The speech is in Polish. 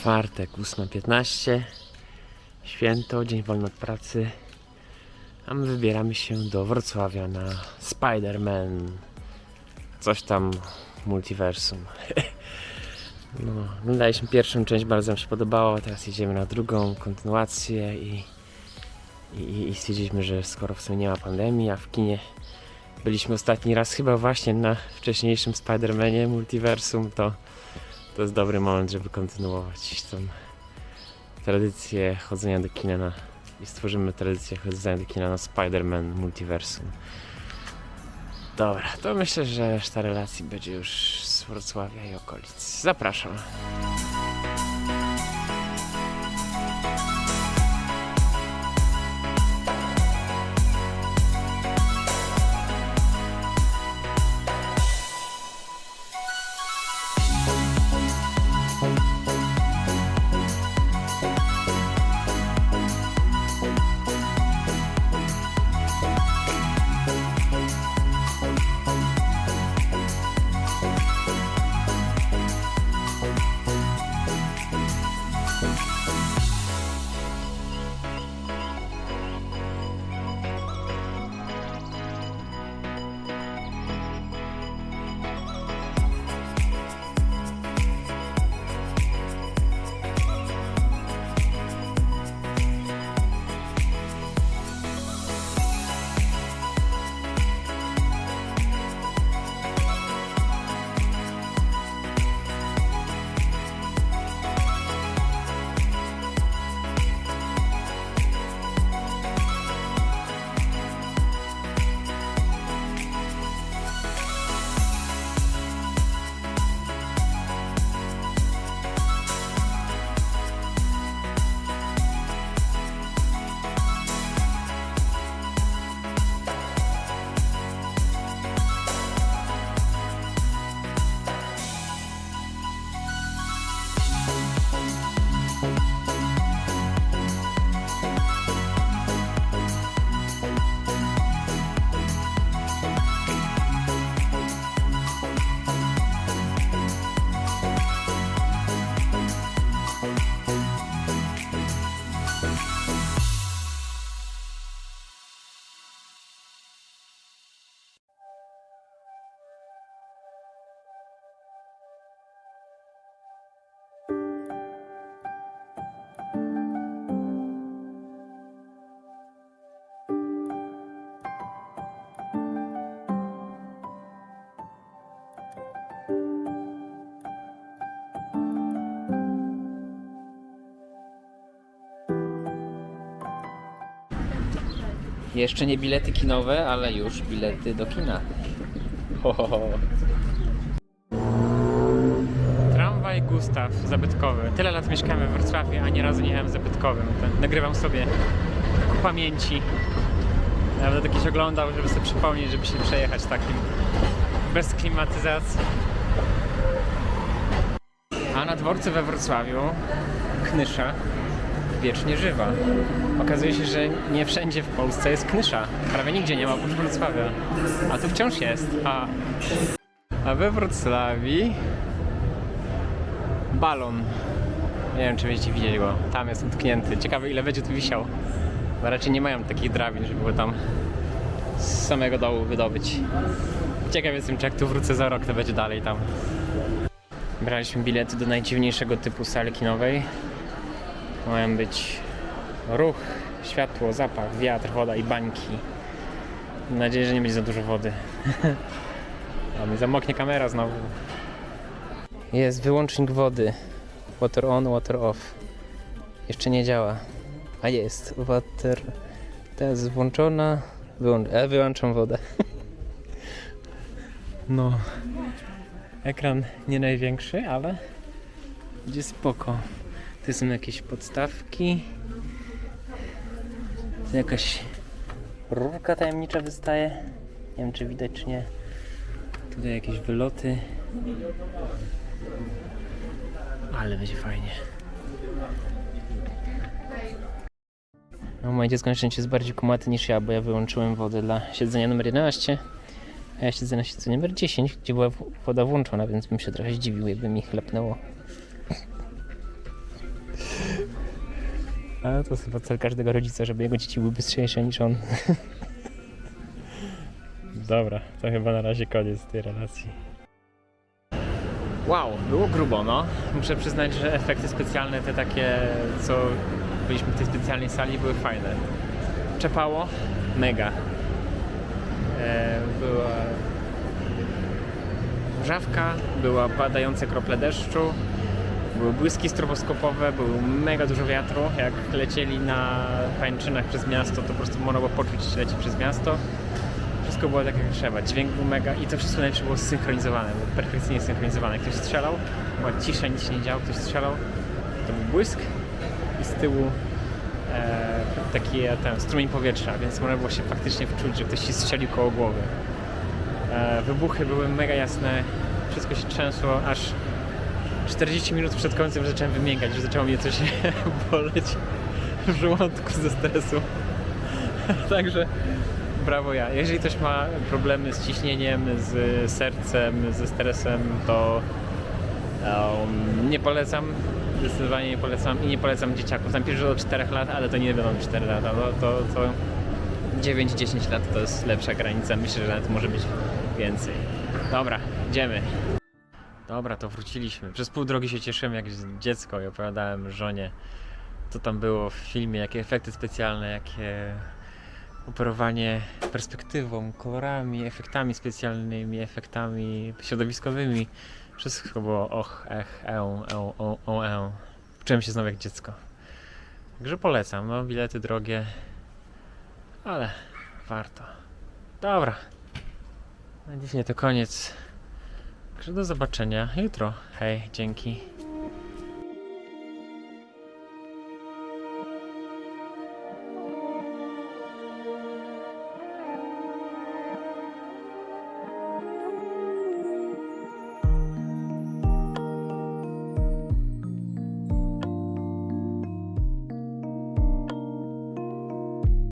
Czwartek, 8:15. Święto, dzień wolny od pracy. A my wybieramy się do Wrocławia na Spider-Man. Coś tam multiversum. No, oglądaliśmy pierwszą część, bardzo nam się podobało. Teraz jedziemy na drugą, kontynuację i stwierdziliśmy, że skoro w sumie nie ma pandemii, a w kinie byliśmy ostatni raz chyba właśnie na wcześniejszym Spider-Manie multiversum, to jest dobry moment, żeby kontynuować tą tradycję chodzenia do kina i stworzymy tradycję chodzenia do kina na Spider-Man multiversum. Dobra, to myślę, że reszta relacji będzie już z Wrocławia i okolic. Zapraszam. Jeszcze nie bilety kinowe, ale już bilety do kina. Ho, ho, ho. Tramwaj Gustaw zabytkowy. Tyle lat mieszkamy w Wrocławiu, a ani razu nie jechałem zabytkowym. Nagrywam sobie ku pamięci. Nawet jakiś oglądał, żeby sobie przypomnieć, żeby się przejechać takim bez klimatyzacji. A na dworcu we Wrocławiu knysza wiecznie żywa. Okazuje się, że nie wszędzie w Polsce jest knysza. Prawie nigdzie nie ma oprócz Wrocławia. A tu wciąż jest. A we Wrocławiu balon. Nie wiem, czy będziecie widzieli go. Tam jest utknięty. Ciekawe, ile będzie tu wisiał. Bo raczej nie mają takich drabin, żeby go tam z samego dołu wydobyć. Ciekaw jestem, czy jak tu wrócę za rok, to będzie dalej tam. Braliśmy bilety do najdziwniejszego typu sali kinowej. Mają być ruch, światło, zapach, wiatr, woda i bańki. Mam nadzieję, że nie będzie za dużo wody. A mi zamoknie kamera znowu. Jest wyłącznik wody. Water on, water off. Jeszcze nie działa. A jest. Water. Ta jest włączona. Wyłączam wodę. No. Ekran nie największy, ale będzie spoko. Tu są jakieś podstawki. Tu jakaś rurka tajemnicza wystaje. Nie wiem, czy widać, czy nie. Tutaj jakieś wyloty. Ale będzie fajnie. No, moje dziecko na szczęście jest bardziej kumaty niż ja, bo ja wyłączyłem wodę dla siedzenia numer 11, a ja siedzę na siedzeniu numer 10, gdzie była woda włączona, więc bym się trochę zdziwił, jakby mi chlapnęło. Ale to jest chyba cel każdego rodzica, żeby jego dzieci były bystrzejsze niż on. Dobra, to chyba na razie koniec tej relacji. Wow, było grubo, no. Muszę przyznać, że efekty specjalne, te takie, co byliśmy w tej specjalnej sali, były fajne. Czepało? Mega. Była mrzawka, była padające krople deszczu, były błyski stroboskopowe, było mega dużo wiatru. Jak lecieli na pańczynach przez miasto, to po prostu można było poczuć, że leci przez miasto. Wszystko było tak jak trzeba, dźwięk był mega i to wszystko najlepsze było synchronizowane, było perfekcyjnie synchronizowane. Ktoś strzelał, była cisza, nic się nie działo, ktoś strzelał, to był błysk i z tyłu taki strumień powietrza, więc można było się faktycznie wczuć, że ktoś ci strzelił koło głowy. Wybuchy były mega jasne, wszystko się trzęsło, aż 40 minut przed końcem zacząłem wymiękać, że zaczęło mnie coś boleć w żołądku ze stresu. Także brawo ja. Jeżeli ktoś ma problemy z ciśnieniem, z sercem, ze stresem, to nie polecam. Zdecydowanie nie polecam i nie polecam dzieciaków. Tam pisze, że do 4 lat, ale to nie będą 4 lata. To 9-10 lat to jest lepsza granica. Myślę, że nawet może być więcej. Dobra, idziemy. Dobra, to wróciliśmy. Przez pół drogi się cieszyłem jak dziecko i opowiadałem żonie, co tam było w filmie, jakie efekty specjalne, jakie operowanie perspektywą, kolorami, efektami specjalnymi, efektami środowiskowymi. Wszystko było Czułem się znowu jak dziecko. Także polecam, no bilety drogie, ale warto. Dobra, na dzisiaj to koniec. Także do zobaczenia jutro. Hej, dzięki.